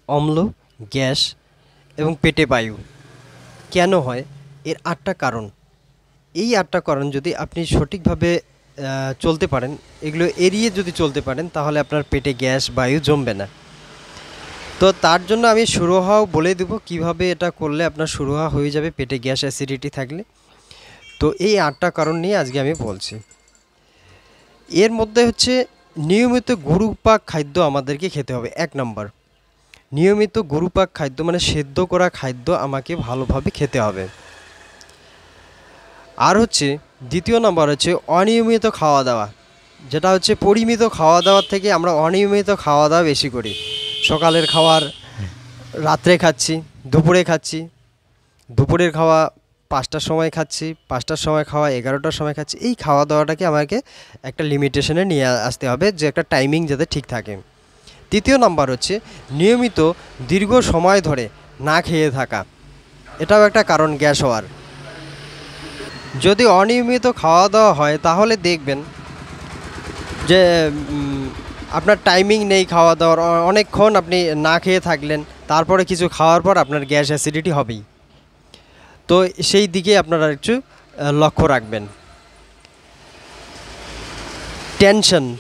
অম্ল, গ্যাস এবং পেটে বায়ু কেন হয়, এর ৮টা কারণ। এই ৮টা কারণ যদি আপনি সঠিকভাবে চলতে পারেন, এগুলো এড়িয়ে যদি চলতে পারেন, তাহলে আপনার পেটে গ্যাস বায়ু জমবে না। তো তার জন্য আমি সুরাহাও বলে দেবো কিভাবে এটা করলে আপনার সুরাহা হয়ে যাবে পেটে গ্যাস অ্যাসিডিটি থাকলে। তো এই ৮টা কারণ নিয়ে আজকে আমি বলছি। এর মধ্যে হচ্ছে নিয়মিত গুরুপাক খাদ্য আমাদেরকে খেতে হবে। ১ নম্বর, নিয়মিত গুরুপাক খাদ্য মানে সেদ্ধ করা খাদ্য আমাকে ভালোভাবে খেতে হবে। আর হচ্ছে দ্বিতীয় নম্বর হচ্ছে অনিয়মিত খাওয়া দাওয়া, যেটা হচ্ছে পরিমিত খাওয়া দাওয়ার থেকে আমরা অনিয়মিত খাওয়া দাওয়া বেশি করি। সকালের খাবার রাত্রে খাচ্ছি, দুপুরে খাচ্ছি, দুপুরের খাওয়া ৫টার সময় খাচ্ছি, ৫টার সময় খাওয়া ১১টার সময় খাচ্ছি। এই খাওয়া দাওয়াটাকে আমাকে একটা লিমিটেশনে নিয়ে আসতে হবে, যে একটা টাইমিং যাতে ঠিক থাকে। তৃতীয় নাম্বার হচ্ছে নিয়মিত দীর্ঘ সময় ধরে না খেয়ে থাকা, এটাও একটা কারণ গ্যাস হওয়ার। যদি অনিয়মিত খাওয়া দাওয়া হয় তাহলে দেখবেন যে আপনার টাইমিং নেই খাওয়া দাওয়ার, অনেকক্ষণ আপনি না খেয়ে থাকলেন, তারপরে কিছু খাওয়ার পর আপনার গ্যাস অ্যাসিডিটি হবেই। তো সেই দিকে আপনারা একটু লক্ষ্য রাখবেন।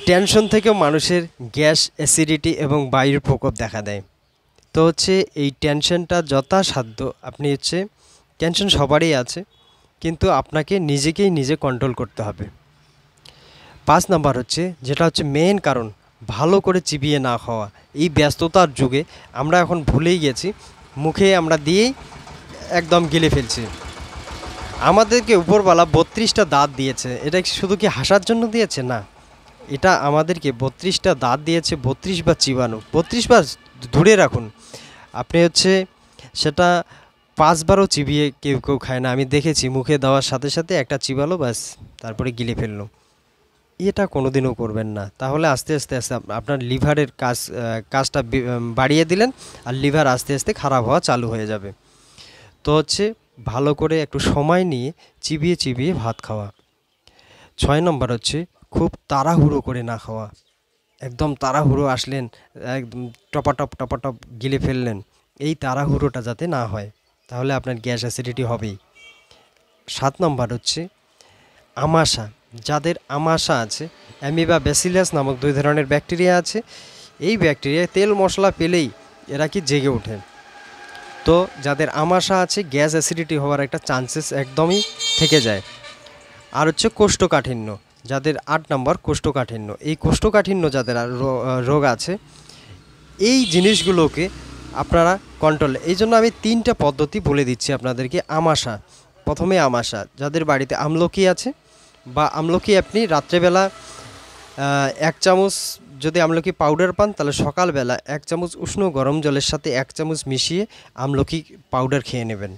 টেনশন থেকেও মানুষের গ্যাস অ্যাসিডিটি এবং বায়ুর প্রকোপ দেখা দেয়। তো হচ্ছে এই টেনশনটা যথাসাধ্য আপনি হচ্ছে, টেনশন সবারই আছে, কিন্তু আপনাকে নিজেকেই নিজে কন্ট্রোল করতে হবে। ৫ নাম্বার হচ্ছে, যেটা হচ্ছে মেন কারণ, ভালো করে চিবিয়ে না খাওয়া। এই ব্যস্ততার যুগে আমরা এখন ভুলেই গেছি, মুখে আমরা দিয়েই একদম গিলে ফেলছি। আমাদেরকে উপরওয়ালা ৩২টা দাঁত দিয়েছে, এটা শুধু কি হাসার জন্য দিয়েছে? না, এটা আমাদেরকে ৩২টা দাঁত দিয়েছে, ৩২ বার চিবানো। ৩২ বার দূরে রাখুন, আপনি হচ্ছে সেটা ৫ বারও চিবিয়ে কেউ কেউ খায় না। আমি দেখেছি মুখে দেওয়ার সাথে সাথে একটা চিবালো, ব্যাস তারপরে গিলে ফেললো। এটা কোনোদিনও করবেন না, তাহলে আস্তে আস্তে আস্তে আপনার লিভারের কাজটা বাড়িয়ে দিলেন, আর লিভার আস্তে আস্তে খারাপ হওয়া চালু হয়ে যাবে। তো হচ্ছে ভালো করে একটু সময় নিয়ে চিবিয়ে চিবিয়ে ভাত খাওয়া। ৬ নম্বর হচ্ছে খুব তাড়াহুড়ো করে না খাওয়া। একদম তাড়াহুড়ো আসলেন, একদম টপাটপ গিলে ফেললেন, এই তাড়াহুড়োটা যাতে না হয়, তাহলে আপনার গ্যাস অ্যাসিডিটি হবেই। ৭ নম্বর হচ্ছে আমাশা। যাদের আমাশা আছে, অ্যামিবা ব্যাসিলাস নামক ২ ধরনের ব্যাকটেরিয়া আছে। এই ব্যাকটেরিয়া তেল মশলা পেলেই এরা কি জেগে ওঠে। তো যাদের আমাশা আছে, গ্যাস অ্যাসিডিটি হওয়ার একটা চান্সেস একদমই থেকে যায়। আর হচ্ছে কোষ্ঠকাঠিন্য, যাদের ৮ নম্বর কোষ্ঠকাঠিন্য। এই কোষ্ঠকাঠিন্য যাদের রোগ আছে, এই জিনিসগুলোকে আপনারা কন্ট্রোল, এই জন্য আমি ৩টা পদ্ধতি বলে দিচ্ছি আপনাদেরকে। আমাশা, প্রথমে আমাশা, যাদের বাড়িতে আমলকি আছে, বা আমলকি আপনি রাত্রেবেলা ১ চামচ, যদি আমলকি পাউডার পান তাহলে সকালবেলা ১ চামচ উষ্ণ গরম জলের সাথে ১ চামচ মিশিয়ে আমলকি পাউডার খেয়ে নেবেন।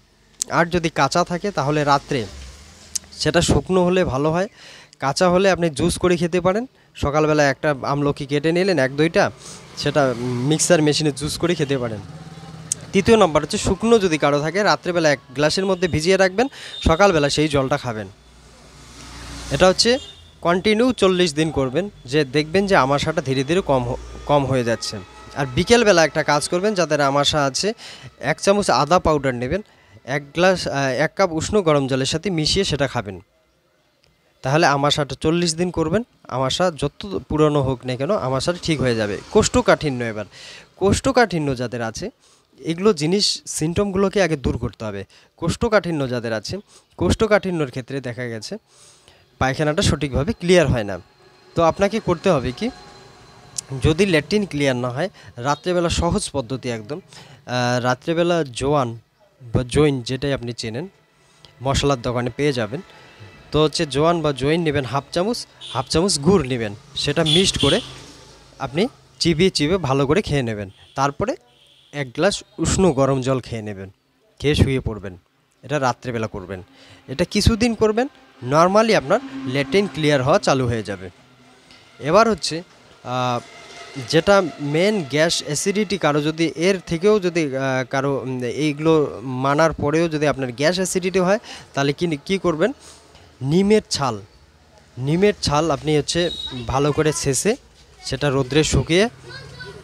আর যদি কাঁচা থাকে তাহলে রাত্রে, সেটা শুকনো হলে ভালো হয়, কাঁচা হলে আপনি জুস করে খেতে পারেন। সকালবেলা একটা আমলকি কেটে নিলেন ১-২টা, সেটা মিক্সার মেশিনে জুস করে খেতে পারেন। তৃতীয় নম্বর হচ্ছে শুকনো যদি কারো থাকে, রাত্রেবেলা ১ গ্লাসের মধ্যে ভিজিয়ে রাখবেন, সকালবেলা সেই জলটা খাবেন। এটা হচ্ছে কন্টিনিউ ৪০ দিন করবেন, যে দেখবেন যে আমাশাটা ধীরে ধীরে কম হয়ে যাচ্ছে। আর বিকেলবেলা একটা কাজ করবেন, যাদের আমাশা আছে, ১ চামচ আদা পাউডার নেবেন, ১ কাপ উষ্ণ গরম জলের সাথে মিশিয়ে সেটা খাবেন। তাহলে আমাশাটা ৪০ দিন করবেন, আমাশা যত পুরনো হোক না কেন আমাশাটা ঠিক হয়ে যাবে। কোষ্ঠকাঠিন্য, এবার কোষ্ঠকাঠিন্য যাদের আছে, এগুলো জিনিস সিমটমগুলোকে আগে দূর করতে হবে। কোষ্ঠকাঠিন্য যাদের আছে, কোষ্ঠকাঠিন্যর ক্ষেত্রে দেখা গেছে পায়খানাটা সঠিকভাবে ক্লিয়ার হয় না। তো আপনাকে করতে হবে কি, যদি ল্যাট্রিন ক্লিয়ার না হয়, রাত্রেবেলা সহজ পদ্ধতি একদম, রাত্রেবেলা জোয়ান বা জৈন, যেটাই আপনি চেনেন, মশলার দোকানে পেয়ে যাবেন। তো হচ্ছে জোয়ান বা জৈন নেবেন হাফ চামচ গুড় নেবেন, সেটা মিক্সড করে আপনি চিবিয়ে চিবিয়ে ভালো করে খেয়ে নেবেন। তারপরে ১ গ্লাস উষ্ণ গরম জল খেয়ে নেবেন, খেয়ে শুয়ে পড়বেন। এটা রাত্রেবেলা করবেন। এটা কিছুদিন করবেন, নর্মালি আপনার ল্যাট্রিন ক্লিয়ার হওয়া চালু হয়ে যাবে। এবার হচ্ছে যেটা মেন গ্যাস অ্যাসিডিটি, কারো যদি এর থেকেও যদি কারো এইগুলো মানার পরেও যদি আপনার গ্যাস অ্যাসিডিটি হয়, তাহলে কী করবেন, নিমের ছাল আপনি হচ্ছে ভালো করে ছেঁচে সেটা রোদ্রে শুকিয়ে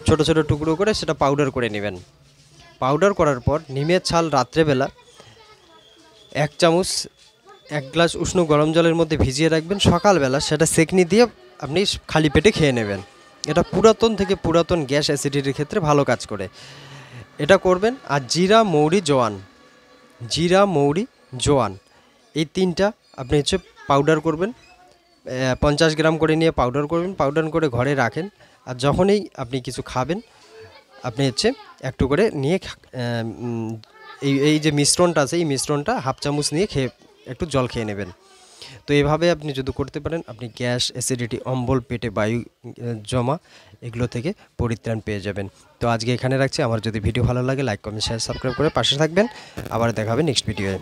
ছোট ছোট টুকরো করে সেটা পাউডার করে নেবেন। পাউডার করার পর নিমের ছাল রাত্রেবেলা 1 চামচ 1 গ্লাস উষ্ণ গরম জলের মধ্যে ভিজিয়ে রাখবেন। সকালবেলা সেটা সেকনি দিয়ে আপনি খালি পেটে খেয়ে নেবেন। এটা পুরাতন থেকে পুরাতন গ্যাস অ্যাসিডিটির ক্ষেত্রে ভালো কাজ করে, এটা করবেন। আর জিরা মৌরি জোয়ান এই 3টা আপনি পাউডার করবেন। 50 গ্রাম করে নিয়ে পাউডার করবেন, পাউডার করে ঘরে রাখেন। আর যখনই আপনি কিছু খাবেন আপনি একটু করে নিয়ে এই যে মিশ্রণটা আছে এই মিশ্রণটা হাফ চামচ নিয়ে খেয়ে একটু জল খেয়ে নেবেন। তো এভাবে আপনি যদি করতে পারেন আপনি গ্যাস অ্যাসিডিটি, অম্বল, পেটে বায়ু জমা এগুলো থেকে পরিত্রাণ পেয়ে যাবেন। তো আজকে এখানে রাখছি। আমার যদি ভিডিও ভালো লাগে লাইক, কমেন্ট, শেয়ার, সাবস্ক্রাইব করে পাশে থাকবেন। আবার দেখা হবে নেক্সট ভিডিওয়ে।